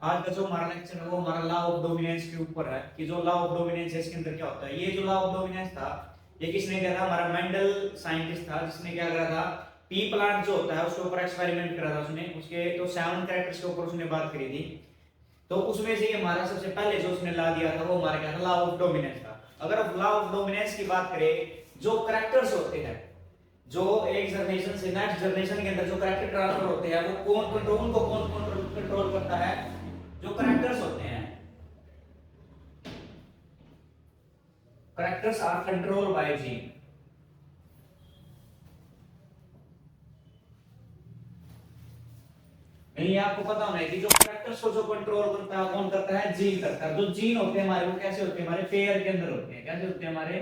आज का जो हमारा लेक्चर है वो हमारा लॉ ऑफ डोमिनेंस के ऊपर है कि जो लॉ ऑफ डोमिनेंस है इसके अंदर क्या होता है। ये जो लॉ ऑफ डोमिनेंस था ये किसने किया था, हमारा मेंडल साइंटिस्ट था जिसने क्या करा था, पी प्लांट जो होता है उसके ऊपर एक्सपेरिमेंट करा था उसने, उसके तो 7 कैरेक्टर्स के ऊपर उसने बात करी थी। तो उसमें से हमारा सबसे पहले जो उसने ला दिया था वो हमारा क्या था, लॉ ऑफ डोमिनेंस था। अगर लॉ ऑफ डोमिनेंस की बात करें, जो कैरेक्टर्स होते हैं, जो एक जनरेशन से नेक्स्ट जनरेशन के अंदर जो कैरेक्टर ट्रांसफर होते हैं वो कौन कंट्रोल, उनको कौन कंट्रोल करता है, जो कैरेक्टर्स होते हैं। Characters are control by gene. ये आपको पता होना है कि जो कैरेक्टर्स को जो कंट्रोल करता है कौन करता है, जीन करता है। जो जीन होते हैं हमारे वो कैसे होते हैं, हमारे पेयर के अंदर होते हैं। कैसे होते हैं, हमारे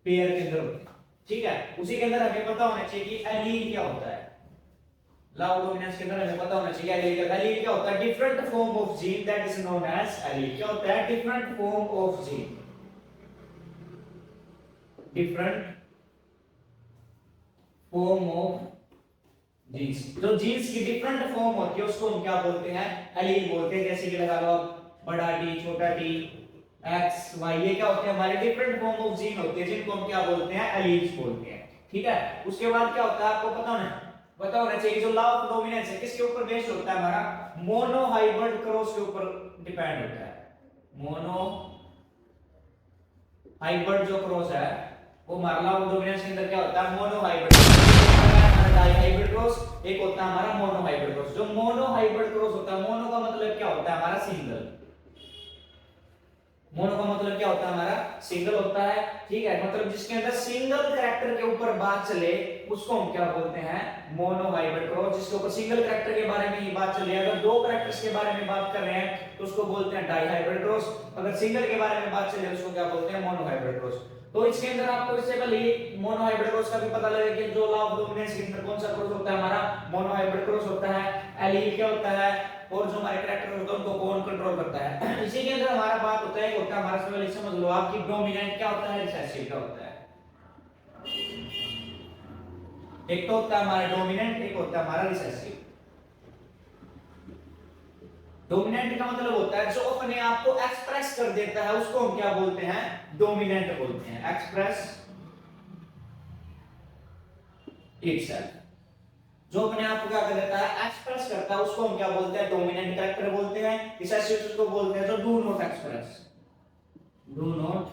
पेयर के अंदर होते हैं। ठीक है, उसी के अंदर हमें पता होना चाहिए कि एलील क्या होता है। लॉ ऑफ डोमिनेंस के अंदर हमें पता होना चाहिए एलील क्या होता है। Different form of gene that is known as allele. क्या होता है, different form of gene, different form of genes. जो जीन्स की डिफरेंट फॉर्म होती है उसको हम क्या बोलते हैं, एलील बोलते हैं। जैसे कि लगा लो बड़ा टी, छोटा टी, एक्स वाई, ये क्या होते हैं, हमारे डिफरेंट फॉर्म ऑफ जीन होते हैं जिनको हम क्या बोलते हैं, एलील्स बोलते हैं। ठीक है, उसके बाद क्या होता है आपको पता होना चाहिए। जो लॉ ऑफ डोमिनेंस है किसके ऊपर बेस्ड होता है, हमारा मोनो हाइब्रिड क्रॉस के ऊपर डिपेंड होता है। मोनो हाइब्रिड जो क्रॉस है वो हमारा लॉ ऑफ डोमिनेंस के अंदर क्या होता है, monohybrid, dihybrid cross, एक होता है हमारा मोनो हाइब्रिड क्रॉस। जो मोनो हाइब्रिड क्रॉस होता है, मोनो का मतलब क्या होता है, हमारा सिंगल। मोनो का मतलब क्या होता है, हमारा सिंगल होता है। ठीक है, मतलब जिसके अंदर सिंगल कैरेक्टर के ऊपर बात चले उसको हम क्या बोलते हैं, मोनो हाइब्रिड क्रॉस। जिसके ऊपर सिंगल कैरेक्टर के बारे में ही बात चले, अगर दो कैरेक्टर्स के बारे में बात कर रहे हैं तो उसको बोलते हैं डाई हाइब्रिड क्रॉस। अगर सिंगल के बारे में बात चले उसको क्या बोलते हैं, मोनो हाइब्रिड क्रॉस। तो इसके अंदर आपको इससे पहले मोनो हाइब्रिड क्रॉस का भी पता लगे कि जो लॉ ऑफ डोमिनेंस के अंदर कौन सा क्रॉस होता है, हमारा मोनो हाइब्रिड क्रॉस होता है। एलील क्या होता है और जो हमारे कैरेक्टर होते हैं उनको कौन कंट्रोल करता है। इसी के अंदर हमारा बात होता है, होता है हमारा पहले समझ लो आपकी डोमिनेंट क्या होता है, रिसेसिव क्या होता है। एक तो होता है हमारा डोमिनेंट, एक होता है हमारा रिसेसिव। डोमिनेंट का मतलब होता है जो अपने आप को एक्सप्रेस कर देता है उसको हम क्या बोलते हैं, डोमिनेंट बोलते हैं। एक्सप्रेस इटसेल्फ, जो अपने आप को क्या कर देता है, एक्सप्रेस करता है, उसको हम क्या बोलते हैं, डोमिनेंट कैरेक्टर बोलते हैं। रिसेसिव उसको बोलते हैं जो do not express, do not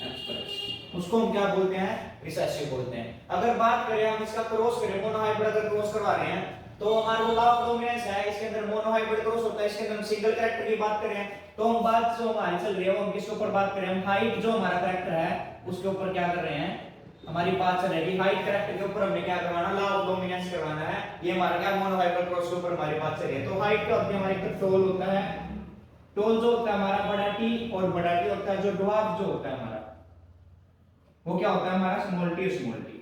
express, उसको हम क्या बोलते हैं, रिसेसिव बोलते हैं। अगर बात करें हम इसका क्रॉस करें, मोनो हाइब्रिड अगर क्रॉस करवा रहे हैं तो हमारा लॉ ऑफ डोमिनेंस है इसके अंदर मोनो हाइब्रिड क्रॉस होता है। इसके अंदर हम सिंगल कैरेक्टर की बात करें तो हम बात जो हमारी चल रही है वो हम किसके ऊपर बात करें, हम हाइट जो हमारा कैरेक्टर है उसके ऊपर क्या कर रहे हैं, हमारी बात चल रही है हाइट कैरेक्टर के ऊपर हमने क्या करवाना, लॉ ऑफ डोमिनेंस करवाना है। ये हमारा क्या मोनो हाइब्रिड क्रॉस के ऊपर हमारी बात चल रही है। तो हाइट क्या होती है, हमारी टोल होता है। टोल जो होता है हमारा बड़ा टी, और बड़ा टी होता है जो ड्वार्फ जो होता है हमारा, वो क्या होता है हमारा स्मॉल टी, स्मॉल टी।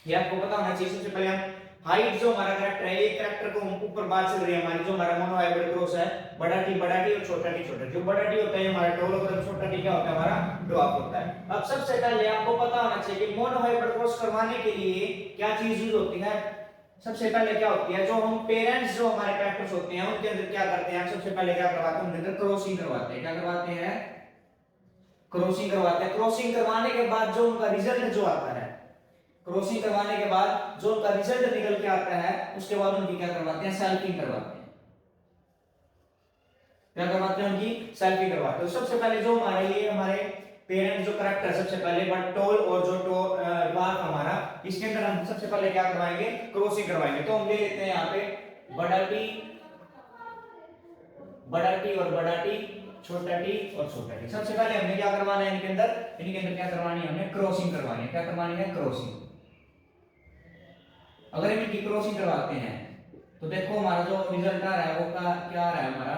ये आपको पता होना चाहिए। सबसे पहले हम हाइट जो हमारा कैरेक्टर है, एक कैरेक्टर को हम ऊपर बात चल रही है हमारी, जो हमारा मोनो हाइब्रिड क्रॉस है, बड़ा टी और छोटा टी छोटा टी। जो बड़ा टी होता है हमारा टोल होता है, छोटा टी क्या होता है, हमारा ड्वार्फ होता है। अब सबसे पहले आपको पता होना चाहिए कि मोनो हाइब्रिड क्रॉस करवाने के लिए क्या चीज यूज होती है। सबसे पहले क्या होती है, जो हम पेरेंट्स जो हमारे कैरेक्टर्स होते हैं उनके अंदर क्या करते हैं, सबसे पहले क्या करवाते हैं, उनके अंदर क्रॉसिंग करवाते हैं। क्या करवाते हैं, क्रॉसिंग करवाते हैं। क्रॉसिंग करवाने के बाद जो उनका रिजल्ट जो आता है, क्रॉसिंग करवाने के बाद जो उनका रिजल्ट निकल के आता है उसके बाद उनकी क्या करवाते हैं, सेल्फिंग करवाते हैं। क्या करवाते हैं, उनकी सेल्फिंग करवाते हैं। तो सबसे पहले जो हमारे ये हमारे पेरेंट जो करेक्टर है, सबसे पहले बट टोल और जो ड्वार्फ हमारा, इसके अंदर हम सबसे पहले क्या करवाएंगे, क्रॉसिंग करवाएंगे। तो हम ले लेते हैं यहाँ पे बड़ा टी और बड़ा टी, छोटा टी और छोटा टी। सबसे पहले हमने क्या करवाना है, इनके अंदर क्या करवानी है, हमने क्रॉसिंग करवानी है। क्या करवानी है, क्रॉसिंग। अगर इनकी क्रॉसिंग करवाते हैं तो देखो हमारा जो रिजल्ट आ रहा है वो क्या आ रहा है हमारा,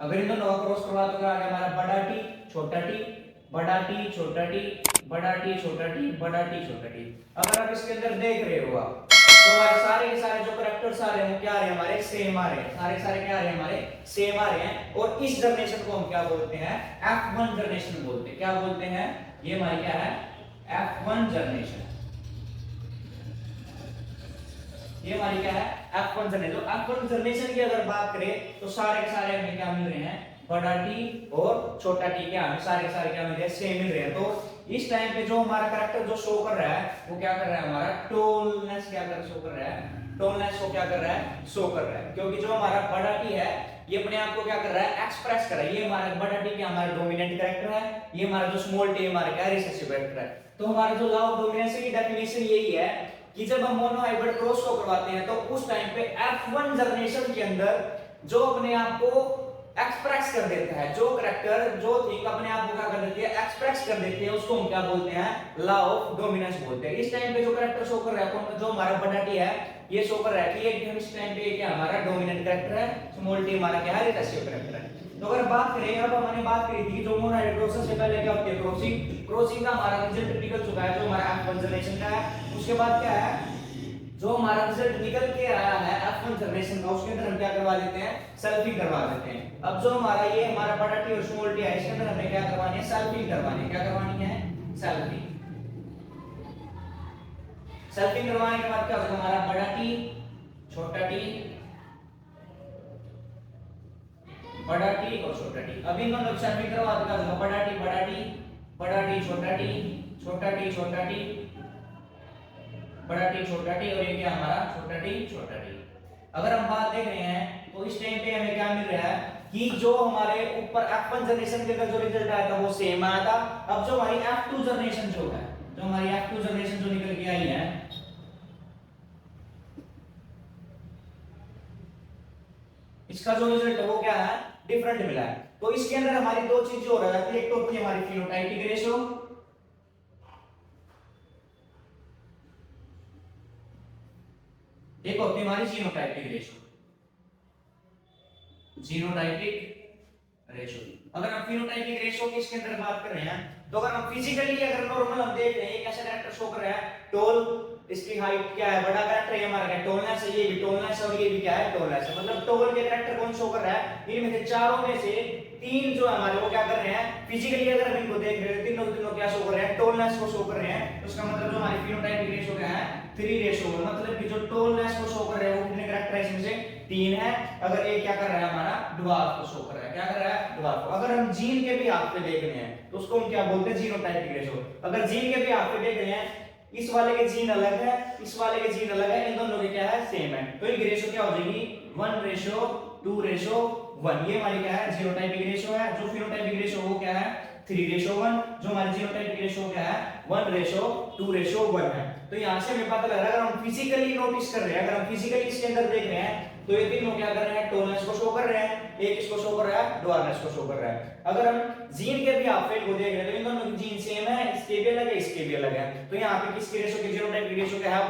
अगर इन दोनों का क्रॉस करवा तो क्या आ गया हमारा, बड़ा टी छोटा टी, बड़ा टी छोटा टी, बड़ा टी छोटा टी, बड़ा टी छोटा टी। अगर आप इसके अंदर देख रहे हो आप तो हमारे सारे के सारे जो कैरेक्टर्स आ रहे हैं वो क्या आ रहे हैं, हमारे सेम आ रहे हैं। सारे सारे क्या आ रहे हैं, हमारे सेम आ रहे हैं। और इस जनरेशन को हम क्या बोलते हैं, F1 जनरेशन बोलते हैं। क्या बोलते हैं, ये हमारी क्या है, F1 जनरेशन। ये हमारी क्या है F1 जनरेशन। F1 जनरेशन की अगर बात करें तो सारे के सारे हमें क्या मिल रहे हैं, बड़ा टी और छोटा टी क्या हमें सारे के सारे क्या मिल रहे हैं, सेम मिल रहे हैं। तो इस टाइम पे जो हमारा कैरेक्टर जो शो कर रहा है वो क्या कर रहा है, हमारा टोलनेस क्या कर शो कर रहा है, टोलनेस को क्या कर रहा है, शो कर रहा है। क्योंकि जो हमारा बड़ा टी है ये अपने आप को क्या कर रहा है, एक्सप्रेस कर रहा है। ये हमारा बड़ा टी क्या हमारा डोमिनेंट कैरेक्टर है, ये हमारा जो स्मॉल टी हमारा क्या रिसेसिव कैरेक्टर है। तो हमारा जो लॉ ऑफ डोमिनेंस की डेफिनेशन यही है कि जब हम मोनोहाइब्रिड क्रॉस को करवाते हैं तो उस टाइम पे F1 जनरेशन के अंदर जो अपने आप को एक्सप्रेस कर देता है, जो कैरेक्टर जो थिंग अपने आप को क्या कर देती है, एक्सप्रेस कर देती है, उसको हम क्या बोलते हैं, लॉ ऑफ डोमिनेंस बोलते हैं। इस टाइम पे जो कैरेक्टर शो कर रहा है कौन, जो हमारा बड़ा टी है ये शो कर रहा है कि ये इस टाइम पे क्या हमारा डोमिनेंट कैरेक्टर है, स्मॉल टी हमारा क्या है, रिसेसिव कैरेक्टर है। तो अगर बात करें, अब हमने बात करी थी जो मोनोहाइब्रिड क्रॉस से पहले क्या होती है, क्रॉसिंग। क्रॉसिंग का हमारा रिजल्ट निकल चुका है जो हमारा F1 जनरेशन का है। उसके बाद क्या है, जो हमारा रिजल्ट निकल के आया है F1 जनरेशन का, उसके अंदर हम क्या करवा देते हैं, सेल्फिंग करवा देते हैं। अब जो हमारा ये हमारा बड़ा टी और स्मॉल टी है इसके अंदर हमें क्या करवानी है, सेल्फिंग करवानी है। क्या करवानी है, सेल्फिंग। सेल्फिंग करवाने के बाद क्या होगा, हमारा बड़ा टी छोटा टी, बड़ा टी और छोटा टी। अब इन दोनों सेल्फिंग करवा देगा, बड़ा टी बड़ा टी, बड़ा टी छोटा टी, छोटा टी छोटा टी, बड़ा टी छोटा टी, और ये क्या हमारा छोटा टी छोटा टी। अगर हम बात देख रहे हैं तो इस टाइम पे हमें क्या मिल रहा है कि जो हमारे ऊपर F1 जनरेशन के अंदर जो रिजल्ट आया था वो सेम आया था। अब जो हमारी F2 जनरेशन जो है, जो हमारी F2 जनरेशन जो निकल के आई है, इसका जो रिजल्ट है वो क्या है, डिफरेंट मिला है। तो इसके अंदर हमारी दो चीजें हो रहा है, एक तो होती है हमारी फिनोटाइपिक रेशियो, एक होती है हमारी जीनोटाइपिक रेशियो, जीनोटाइपिक रेशियो। अगर हम फिनोटाइपिक रेशियो की इसके अंदर बात कर रहे हैं तो अगर हम फिजिकली अगर नॉर्मल हम देख रहे हैं कैसा कैरेक्टर शो कर रहा है, टोल, इसकी हाइट क्या है, बड़ा कैरेक्टर ये हमारा क्या टोलनेस है, ये भी टोलनेस और ये भी क्या है, टोलनेस है। मतलब टोल के कैरेक्टर कौन शो कर रहा है, इनमें से चारों में से तीन जो हमारे वो क्या कर रहे हैं, फिजिकली अगर हम इनको देख रहे हैं तीनों तीनों क्या शो कर रहे हैं, टोलनेस को शो कर रहे हैं। तो इसका मतलब जो हमारी फिनोटाइपिक रेशियो क्या है, 3:1, मतलब कि जो टोलनेस को शो कर रहे हैं वो कितने कैरेक्टर है, इसमें से 3 है। अगर ये क्या कर रहा है, हमारा ड्वार्फ को शो कर रहा है, क्या कर रहा है, ड्वार्फ को। अगर हम जीन के भी हाथ पे देख रहे हैं तो उसको हम क्या बोलते हैं, जीनोटाइपिक रेशियो। अगर जीन के भी हाथ पे देख रहे हैं, इस वाले के जीन अलग है, इस वाले के जीन अलग है, इन दोनों के क्या है, सेम है, तो इनकी रेशियो क्या हो जाएगी, 1:2:1। ये हमारी क्या है, जीनोटाइपिक रेशियो है। जो फिनोटाइपिक रेशियो वो क्या है, 3:1। जो हमारी जीनोटाइपिक रेशियो क्या है, 1:2:1 है। तो यहां से हमें पता लग रहा है, अगर हम फिजिकली नोटिस कर रहे हैं, अगर हम फिजिकली इसके अंदर देख रहे हैं तो ये तीनों क्या कर रहे हैं, टोलनेस को शो कर रहे हैं, एक इसको शो कर रहा है, ड्वार्फनेस को शो कर रहा है। अगर हम जीन के भी हाफेट को देख रहे हैं तो इन दोनों की जीन सेम है, इसके भी अलग है, इसके भी अलग है। तो यहाँ पे किसकी रेशियो की, जीनोटाइपिक रेशियो क्या है,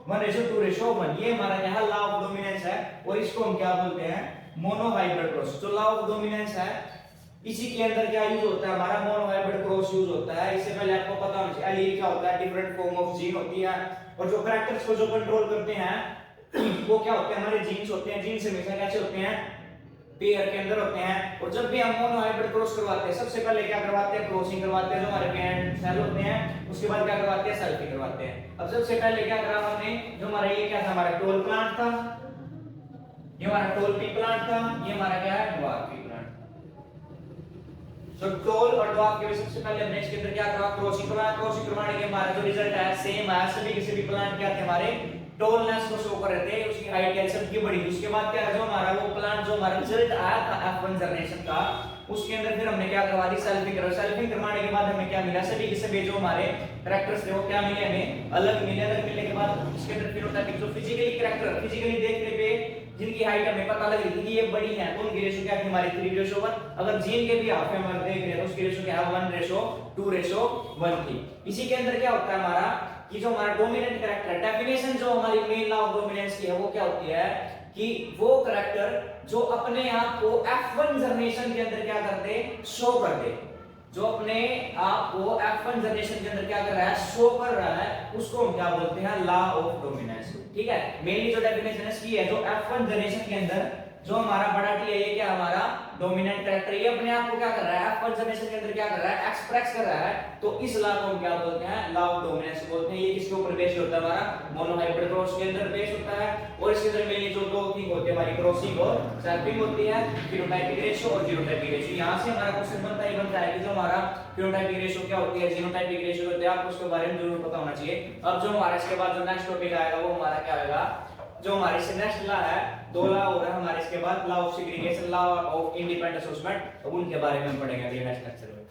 1:2:1। ये हमारा क्या है, लॉ ऑफ डोमिनेंस है, और इसको हम क्या बोलते हैं, मोनोहाइब्रिड क्रॉस। जो लॉ ऑफ डोमिनेंस है इसी के अंदर क्या यूज होता है, हमारा मोनोहाइब्रिड क्रॉस यूज होता है। इससे पहले आपको पता होना चाहिए एलील क्या होता है, डिफरेंट फॉर्म ऑफ जीन होती है, और जो कैरेक्टर्स को जो कंट्रोल करते हैं वो क्या होते हैं, हमारे जीन्स होते हैं। जीन्स हमेशा कैसे होते हैं, पेयर के अंदर होते हैं। और जब भी हम मोनोहाइब्रिड क्रॉस करवाते हैं सबसे पहले क्या करवाते हैं, क्रॉसिंग करवाते हैं, जो हमारे पेरेंट सेल होते हैं। उसके बाद क्या करवाते हैं, सेल्फी करवाते हैं। अब सबसे पहले क्या करा हमने, जो हमारा ये क्या था, हमारा टोल प्लांट था, ये हमारा टोल पी प्लांट था, ये हमारा क्या है, ड्वार्फ पी प्लांट। तो टोल और ड्वार्फ के सबसे पहले हमने इसके अंदर क्या करा, क्रॉसिंग करवाया। क्रॉसिंग करवाने के हमारा जो रिजल्ट आया सेम आया, सभी के सभी प्लांट क्या थे, हमारे टोलनेस को शो कर रहे थे, उसकी हाइट क्या सबकी बड़ी। उसके बाद क्या है, जो हमारा वो प्लांट जो हमारा रिजल्ट आया था F1 जनरेशन का, उसके अंदर फिर हमने क्या करवा दी, सेल्फिंग करवा। सेल्फिंग करवाने के बाद हमें क्या मिला, सभी के सभी जो हमारे कैरेक्टर्स थे वो क्या मिले, हमें अलग मिले। अलग मिलने के बाद इसके अंदर फिनोटाइपिक जो फिजिकली कैरेक्टर, फिजिकली देखने पे जिनकी हाइट हमें पता लग रही थी कि ये बड़ी है, तो उनकी रेशियो क्या थी, हमारी 3:1। अगर जीन के भी हाफ में हम देख रहे हैं तो उसकी रेशियो क्या है, 1:2:1 थी। इसी के अंदर क्या होता है हमारा कि जो हमारा डोमिनेंट कैरेक्टर है, डेफिनेशन जो हमारी मेन लॉ ऑफ डोमिनेंस की है वो क्या होती है कि वो कैरेक्टर जो अपने आप को F1 जनरेशन के अंदर क्या करते, शो कर दे, जो अपने आप को F1 जनरेशन के अंदर क्या कर रहा है, शो कर रहा है, उसको हम क्या बोलते हैं, लॉ ऑफ डोमिनेंस। ठीक है, मेनली जो डेफिनेशन इसकी है, जो F1 जनरेशन के अंदर जो हमारा बड़ा टी है ये क्या हमारा डोमिनेंट कैरेक्टर, ये अपने आप को क्या कर रहा है, फर्स्ट जनरेशन के अंदर क्या कर रहा है, एक्सप्रेस कर रहा है। तो इस लॉ को हम क्या बोलते हैं, लॉ ऑफ डोमिनेंस बोलते हैं। ये किसके ऊपर बेस्ड होता है, हमारा मोनोहाइब्रिड क्रॉस के अंदर बेस्ड होता है। और इसके अंदर मेनली जो दो थिंग होती है हमारी, क्रॉसिंग और स्वैपिंग होती है, फिनोटाइपिक रेशियो और जीनोटाइपिक रेशियो। यहां से हमारा क्वेश्चन बनता है कि जो हमारा फिनोटाइपिक रेशियो क्या होती है, जीनोटाइपिक रेशियो होती है, आपको उसके बारे में जरूर पता होना चाहिए। अब जो हमारा इसके बाद जो नेक्स्ट टॉपिक आएगा वो हमारा क्या आएगा, जो हमारे से नेक्स्ट लॉ है, दो लॉ हो रहा है हमारे इसके बाद, law of segregation, law of independent assessment, अब उनके बारे में हम पढ़ेंगे अगले नेक्स्ट लेक्चर में।